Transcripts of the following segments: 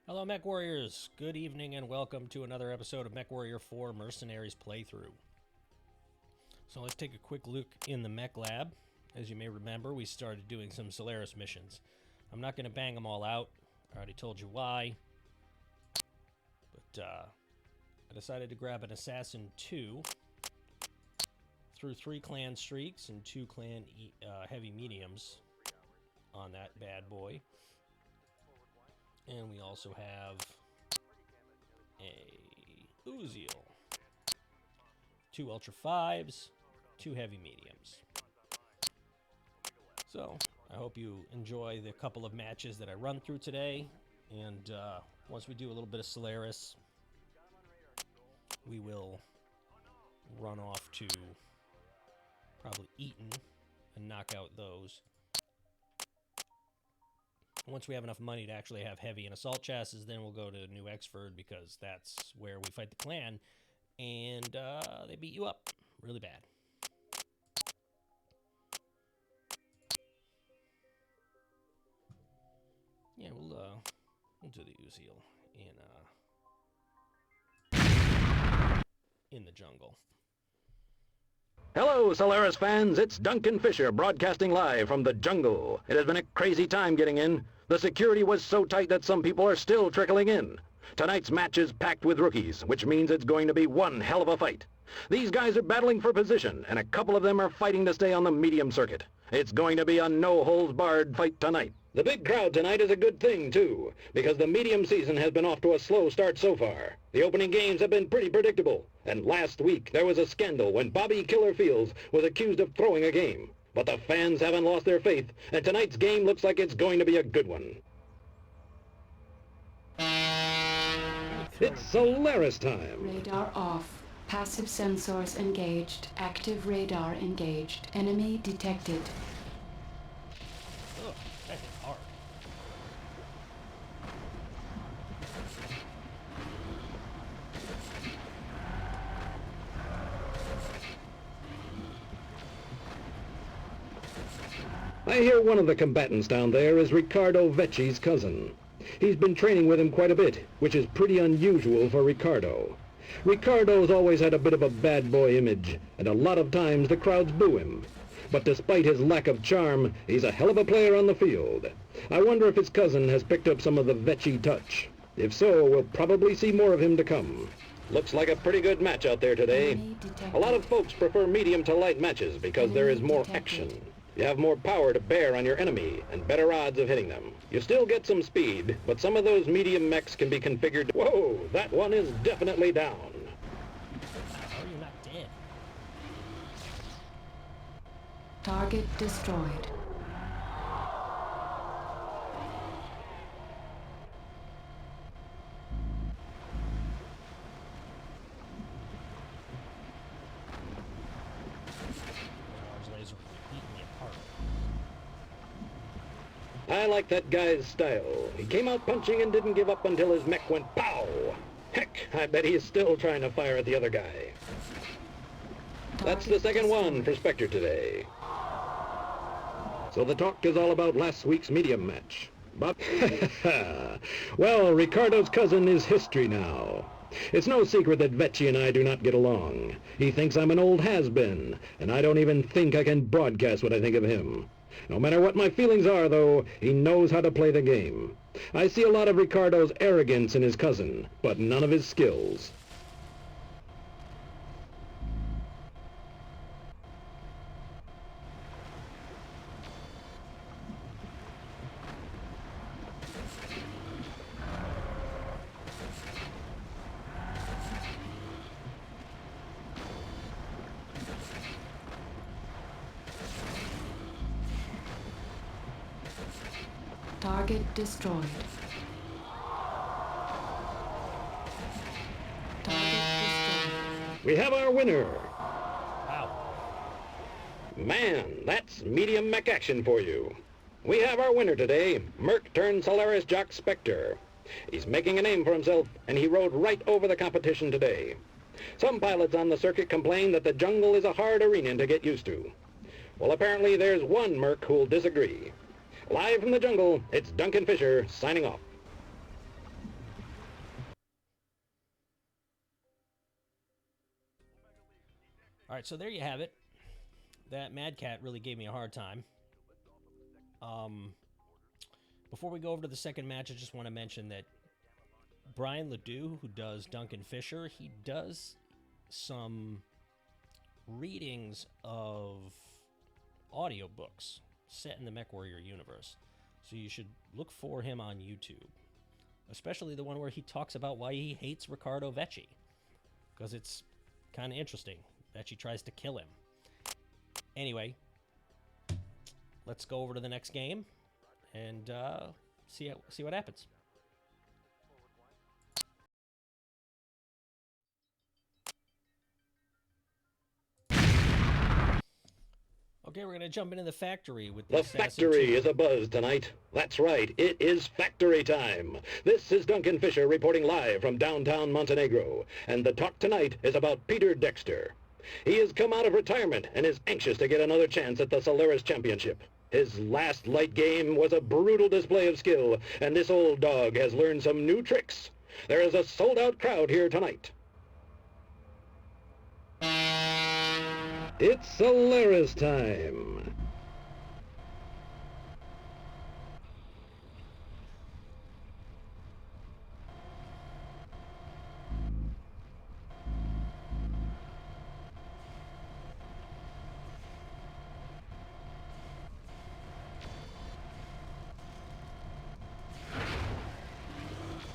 Hello, Mechwarriors. Good evening and welcome to another episode of Mechwarrior 4 Mercenaries playthrough. So let's take a quick look in the mech lab. As you may remember, we started doing some Solaris missions. I'm not going to bang them all out. I already told you why. But I decided to grab an Assassin 2 through 3 clan streaks and 2 clan heavy mediums on that bad boy. And we also have a Uziel, 2 Ultra 5s, 2 heavy mediums. So, I hope you enjoy the couple of matches that I run through today. And once we do a little bit of Solaris, we will run off to probably Eaton and knock out those. Once we have enough money to actually have heavy and assault chassis, then we'll go to New Exford because that's where we fight the clan. And they beat you up really bad. Yeah, we'll do the Uziel in the jungle. Hello, Solaris fans. It's Duncan Fisher broadcasting live from the jungle. It has been a crazy time getting in. The security was so tight that some people are still trickling in. Tonight's match is packed with rookies, which means it's going to be one hell of a fight. These guys are battling for position, and a couple of them are fighting to stay on the medium circuit. It's going to be a no-holds-barred fight tonight. The big crowd tonight is a good thing, too, because the medium season has been off to a slow start so far. The opening games have been pretty predictable, and last week there was a scandal when Bobby Killer Fields was accused of throwing a game. But the fans haven't lost their faith, and tonight's game looks like it's going to be a good one. It's Solaris time. Radar off. Passive sensors engaged. Active radar engaged. Enemy detected. Ugh, that hit hard. I hear one of the combatants down there is Riccardo Vecchi's cousin. He's been training with him quite a bit, which is pretty unusual for Riccardo. Riccardo's always had a bit of a bad boy image, and a lot of times the crowds boo him. But despite his lack of charm, he's a hell of a player on the field. I wonder if his cousin has picked up some of the Vecchi touch. If so, we'll probably see more of him to come. Looks like a pretty good match out there today. A lot of folks prefer medium to light matches because there is more action. You have more power to bear on your enemy and better odds of hitting them. You still get some speed, but some of those medium mechs can be configured. Whoa, that one is definitely down. How are you not dead? Target destroyed. Large laser eating me apart. I like that guy's style. He came out punching and didn't give up until his mech went pow! Heck, I bet he's still trying to fire at the other guy. That's the second one for Spectre today. So the talk is all about last week's medium match. But, well, Riccardo's cousin is history now. It's no secret that Vecchi and I do not get along. He thinks I'm an old has-been, and I don't even think I can broadcast what I think of him. No matter what my feelings are, though, he knows how to play the game. I see a lot of Riccardo's arrogance in his cousin, but none of his skills. Target destroyed. Target destroyed. We have our winner. Wow. Man, that's medium mech action for you. We have our winner today, Merc turned Solaris Jock Spectre. He's making a name for himself, and he rode right over the competition today. Some pilots on the circuit complain that the jungle is a hard arena to get used to. Well, apparently there's one Merc who'll disagree. Live from the jungle, it's Duncan Fisher signing off. right, so there you have it. That Mad Cat really gave me a hard time. Before we go over to the second match, I just want to mention that Brian Ledoux, who does Duncan Fisher, he does some readings of audiobooks set in the Mechwarrior universe. So you should look for him on YouTube, especially the one where he talks about why he hates Riccardo Vecchi, because it's kind of interesting. Vecchi tries to kill him. Anyway, let's go over to the next game and see what happens. Okay, we're going to jump into the factory with The factory is abuzz tonight. That's right, it is factory time. This is Duncan Fisher reporting live from downtown Montenegro, and the talk tonight is about Peter Dexter. He has come out of retirement and is anxious to get another chance at the Solaris Championship. His last light game was a brutal display of skill, and this old dog has learned some new tricks. There is a sold-out crowd here tonight. It's Solaris time.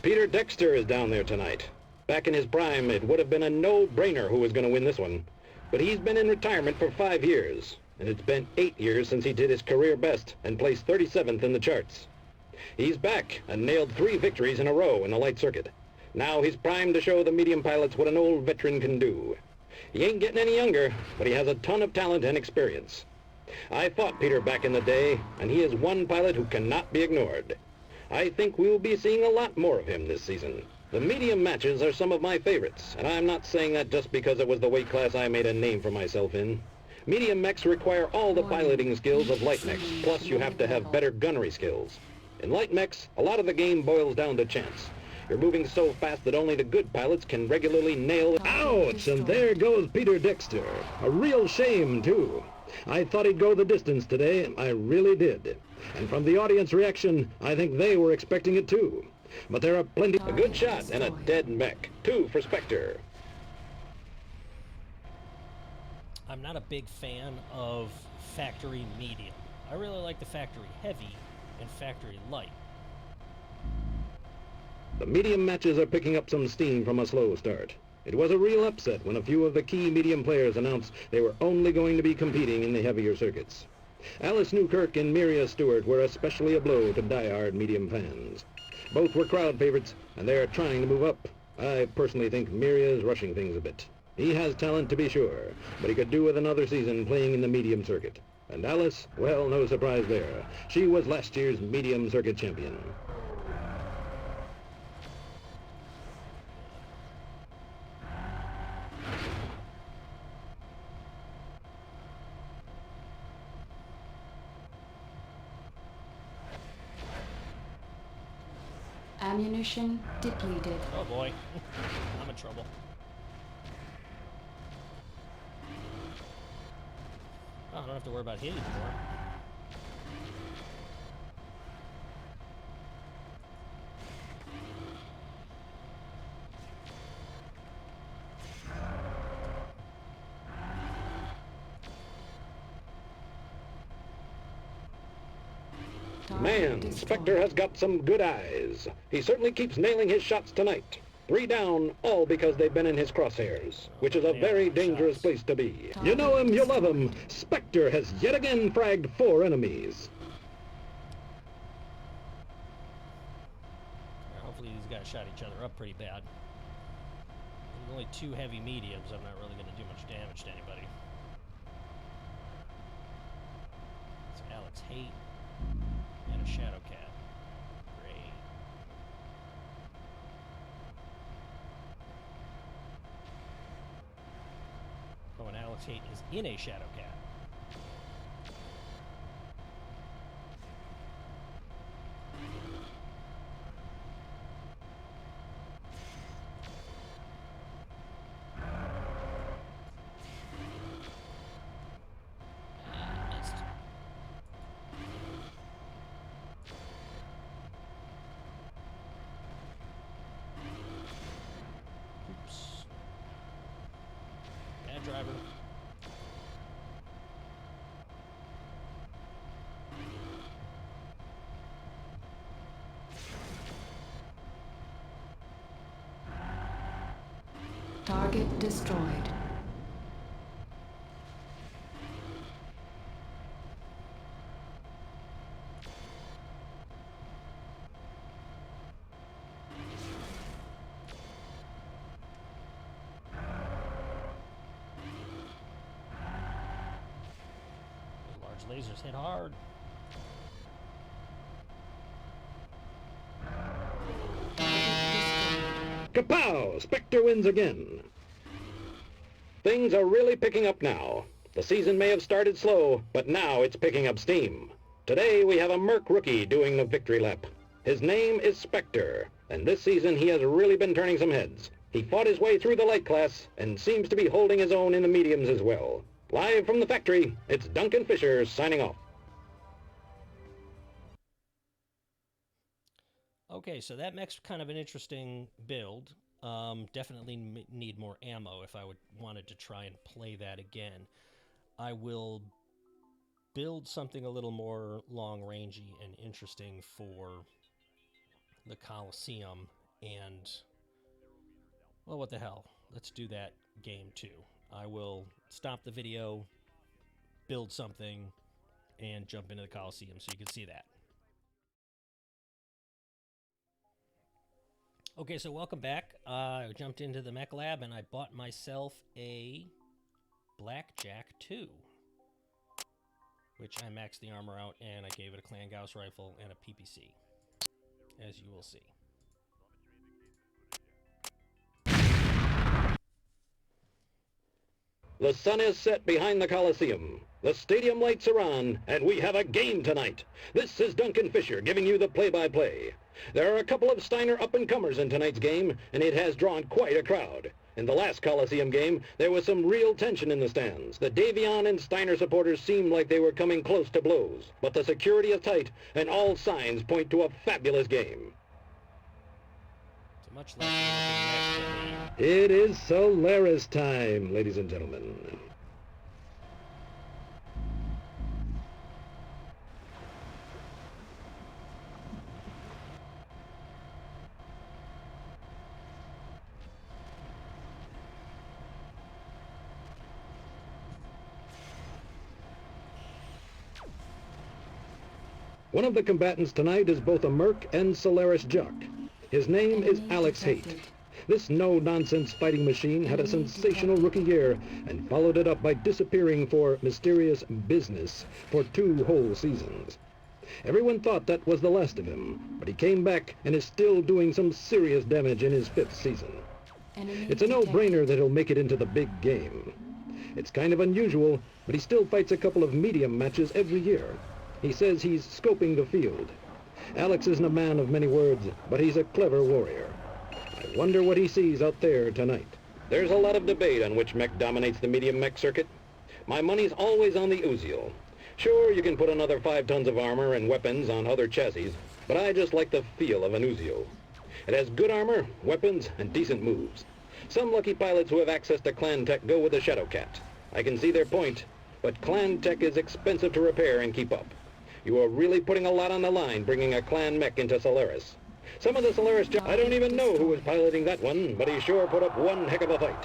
Peter Dexter is down there tonight. Back in his prime, it would have been a no-brainer who was going to win this one. But he's been in retirement for 5 years, and it's been 8 years since he did his career best and placed 37th in the charts. He's back and nailed 3 victories in a row in the light circuit. Now he's primed to show the medium pilots what an old veteran can do. He ain't getting any younger, but he has a ton of talent and experience. I fought Peter back in the day, and he is one pilot who cannot be ignored. I think we will be seeing a lot more of him this season. The medium matches are some of my favorites, and I'm not saying that just because it was the weight class I made a name for myself in. Medium mechs require all the piloting skills of light mechs, plus you have to have better gunnery skills. In light mechs, a lot of the game boils down to chance. You're moving so fast that only the good pilots can regularly nail... Ouch! And there goes Peter Dexter. A real shame, too. I thought he'd go the distance today. I really did. And from the audience reaction, I think they were expecting it, too. But there are plenty... A good shot and a dead mech. 2 for Spectre. I'm not a big fan of factory medium. I really like the factory heavy and factory light. The medium matches are picking up some steam from a slow start. It was a real upset when a few of the key medium players announced they were only going to be competing in the heavier circuits. Alice Newkirk and Miria Stewart were especially a blow to die-hard medium fans. Both were crowd favorites, and they are trying to move up. I personally think Miria is rushing things a bit. He has talent to be sure, but he could do with another season playing in the medium circuit. And Alice, well, no surprise there. She was last year's medium circuit champion. Ammunition depleted. Oh boy, I'm in trouble. Oh, I don't have to worry about hitting anymore. Man, Spectre has got some good eyes. He certainly keeps nailing his shots tonight. 3 down, all because they've been in his crosshairs, which is a very dangerous place to be. You know him, you love him. Spectre has yet again fragged 4 enemies. Hopefully these guys shot each other up pretty bad. There's only 2 heavy mediums. I'm not really going to do much damage to anybody. It's Alex Haight and a Shadow Cat. Great. Oh, and Alex Haight is in a Shadow Cat. driver. Target destroyed. Those large lasers hit hard. Kapow! Spectre wins again. Things are really picking up now. The season may have started slow, but now it's picking up steam. Today we have a Merc rookie doing the victory lap. His name is Spectre, and this season he has really been turning some heads. He fought his way through the light class and seems to be holding his own in the mediums as well. Live from the factory, it's Duncan Fisher signing off. Okay, so that makes kind of an interesting build. Definitely need more ammo if I wanted to try and play that again. I will build something a little more long-rangey and interesting for the Coliseum, and, well, what the hell? Let's do that game too. I will stop the video, build something, and jump into the Coliseum so you can see that. Okay, so welcome back. I jumped into the Mech Lab and I bought myself a Blackjack 2, which I maxed the armor out and I gave it a Clan Gauss rifle and a PPC, as you will see. The sun is set behind the Coliseum. The stadium lights are on, and we have a game tonight. This is Duncan Fisher giving you the play-by-play. There are a couple of Steiner up-and-comers in tonight's game, and it has drawn quite a crowd. In the last Coliseum game, there was some real tension in the stands. The Davion and Steiner supporters seemed like they were coming close to blows, but the security is tight, and all signs point to a fabulous game. It's a much less match than me. It is Solaris time, ladies and gentlemen. One of the combatants tonight is both a Merc and Solaris jock. His name is Alex Haight. This no-nonsense fighting machine had a sensational rookie year and followed it up by disappearing for mysterious business for 2 whole seasons. Everyone thought that was the last of him, but he came back and is still doing some serious damage in his 5th season. It's a no-brainer that he'll make it into the big game. It's kind of unusual, but he still fights a couple of medium matches every year. He says he's scoping the field. Alex isn't a man of many words, but he's a clever warrior. I wonder what he sees out there tonight. There's a lot of debate on which mech dominates the medium mech circuit. My money's always on the Uziel. Sure, you can put another 5 tons of armor and weapons on other chassis, but I just like the feel of an Uziel. It has good armor, weapons, and decent moves. Some lucky pilots who have access to Clan Tech go with the Shadowcat. I can see their point, but Clan Tech is expensive to repair and keep up. You are really putting a lot on the line bringing a Clan mech into Solaris. Some of the Solaris I don't even know who was piloting that one, but he sure put up one heck of a fight.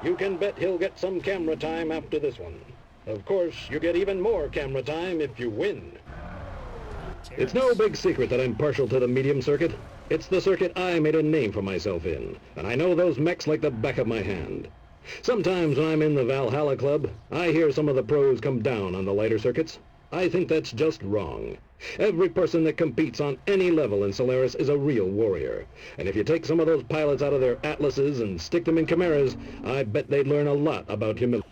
You can bet he'll get some camera time after this one. Of course, you get even more camera time if you win. It's no big secret that I'm partial to the medium circuit. It's the circuit I made a name for myself in, and I know those mechs like the back of my hand. Sometimes when I'm in the Valhalla Club, I hear some of the pros come down on the lighter circuits. I think that's just wrong. Every person that competes on any level in Solaris is a real warrior. And if you take some of those pilots out of their Atlases and stick them in Chimeras, I bet they'd learn a lot about humility.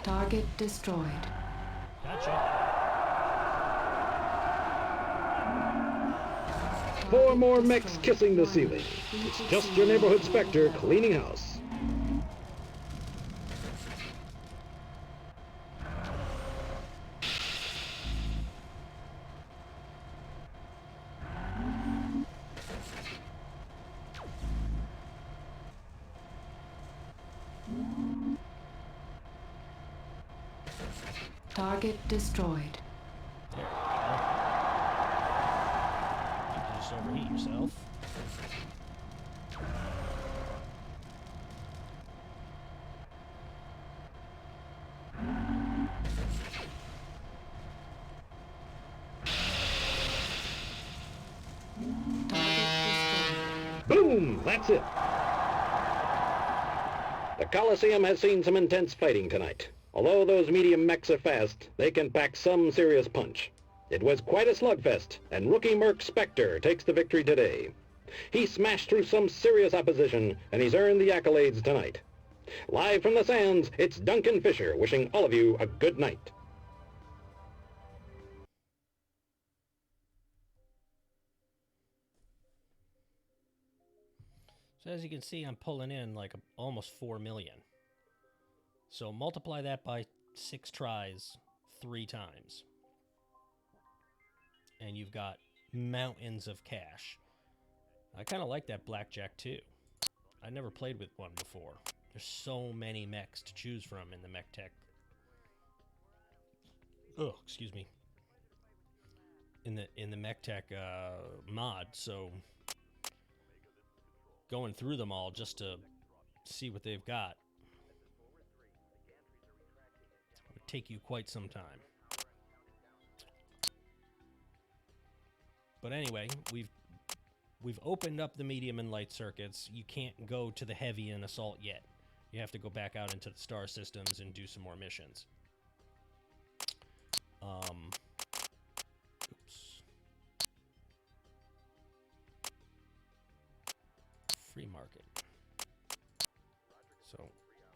Target destroyed. Gotcha. 4 more mechs kissing the ceiling. It's just your neighborhood Spectre cleaning house. Target destroyed. There you go. You can just overheat yourself. Boom! That's it. The Coliseum has seen some intense fighting tonight. Although those medium mechs are fast, they can pack some serious punch. It was quite a slugfest, and rookie Merc Spectre takes the victory today. He smashed through some serious opposition, and he's earned the accolades tonight. Live from the sands, it's Duncan Fisher wishing all of you a good night. So as you can see, I'm pulling in like almost 4 million. So multiply that by 6 tries 3 times. And you've got mountains of cash. I kind of like that blackjack too. I never played with one before. There's so many mechs to choose from in the mech tech. Oh, excuse me. In the mech tech mod, so going through them all just to see what they've got would take you quite some time. But anyway, we've opened up the medium and light circuits. You can't go to the heavy and assault yet. You have to go back out into the star systems and do some more missions. Oops. Free market. So,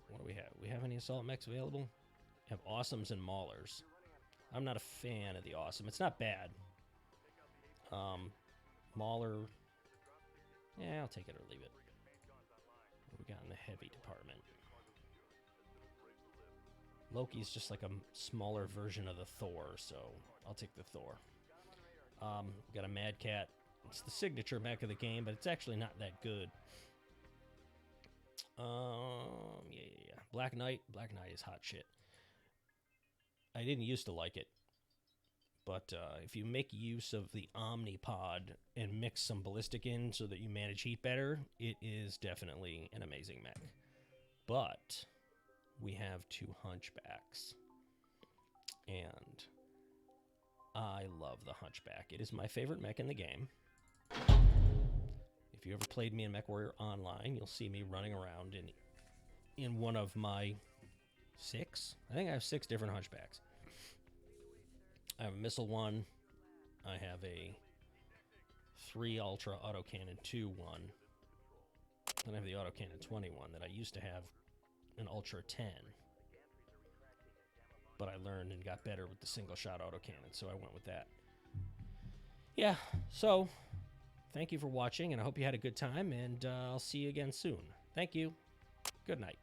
what do we have? We have any assault mechs available? We have awesomes and maulers. I'm not a fan of the awesome. It's not bad. Mauler. Yeah, I'll take it or leave it. What we got in the heavy department? Loki's just like a smaller version of the Thor, so I'll take the Thor. We got a Mad Cat. It's the signature mech of the game, but it's actually not that good. Yeah. Black Knight. Black Knight is hot shit. I didn't used to like it. But if you make use of the Omnipod and mix some ballistic in so that you manage heat better, it is definitely an amazing mech. But we have 2 Hunchbacks. And I love the Hunchback. It is my favorite mech in the game. If you ever played me in Mechwarrior Online, you'll see me running around in one of my 6. I think I have 6 different Hunchbacks. I have a missile one. I have a 3 Ultra Autocannon 2 one. Then I have the Autocannon 20 one that I used to have an Ultra 10. But I learned and got better with the single shot autocannon, so I went with that. Yeah, so thank you for watching, and I hope you had a good time, and I'll see you again soon. Thank you. Good night.